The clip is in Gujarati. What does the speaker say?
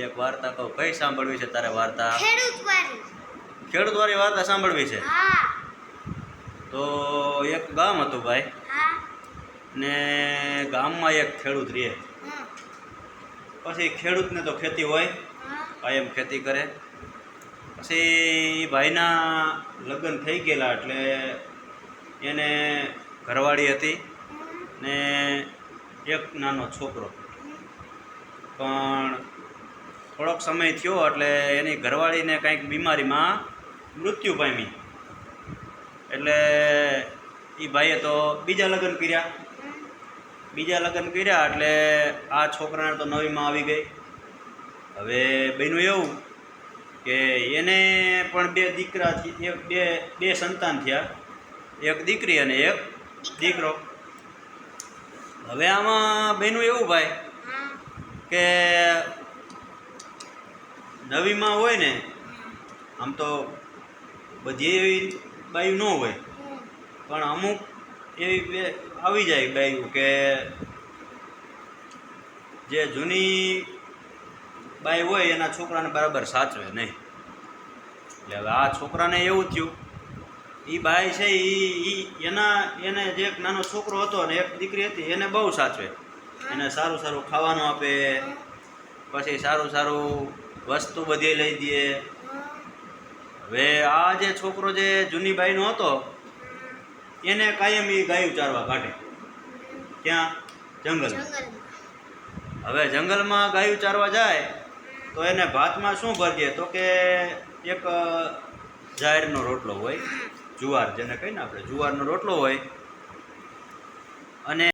હાલ એક વાર્તા કહું. કઈ સાંભળવી છે તારે વાર્તા? ખેડૂત વાળી વાર્તા સાંભળવી છે. તો એક ગામ હતું ભાઈ, ને ગામમાં એક ખેડૂત રહે. પછી ખેડૂતને તો ખેતી હોય, કાયમ ખેતી કરે. પછી ભાઈના લગ્ન થઈ ગયેલા એટલે એને ઘરવાળી હતી ને એક નાનો છોકરો. પણ થોડોક સમય થયો એટલે એની ઘરવાળીને કંઈક બીમારીમાં મૃત્યુ પામી. એટલે એ ભાઈએ તો બીજા લગ્ન કર્યા એટલે આ છોકરાને તો નવીમાં આવી ગઈ. હવે બન્યું એવું કે એને પણ બે દીકરા, બે સંતાન થયા, એક દીકરી અને એક દીકરો. હવે આમાં બન્યું એવું ભાઈ કે નવીમાં હોય ને, આમ તો બધી એવી બાયું ન હોય, પણ અમુક એવી આવી જાય બાયું કે જે જૂની બાઈ હોય એના છોકરાને બરાબર સાચવે નહીં. એટલે હવે આ છોકરાને એવું થયું, એ બાઈ છે એને જે એક નાનો છોકરો હતો ને એક દીકરી હતી એને બહુ સાચવે. એને સારું સારું ખાવાનું આપે, પછી સારું સારું વસ્તુ બધી લઈ દે. હવે આ જે છોકરો જે જૂની બાઈનો હતો એને કાયમ એ ગાયું ચારવા કાઢે. ક્યાં? જંગલમાં. હવે જંગલમાં ગાયું ચારવા જાય તો એને ભાતમાં શું ભરજે, તો કે એક જાહેરનો રોટલો હોય, જુવાર જેને કહીને આપણે, જુવારનો રોટલો હોય. અને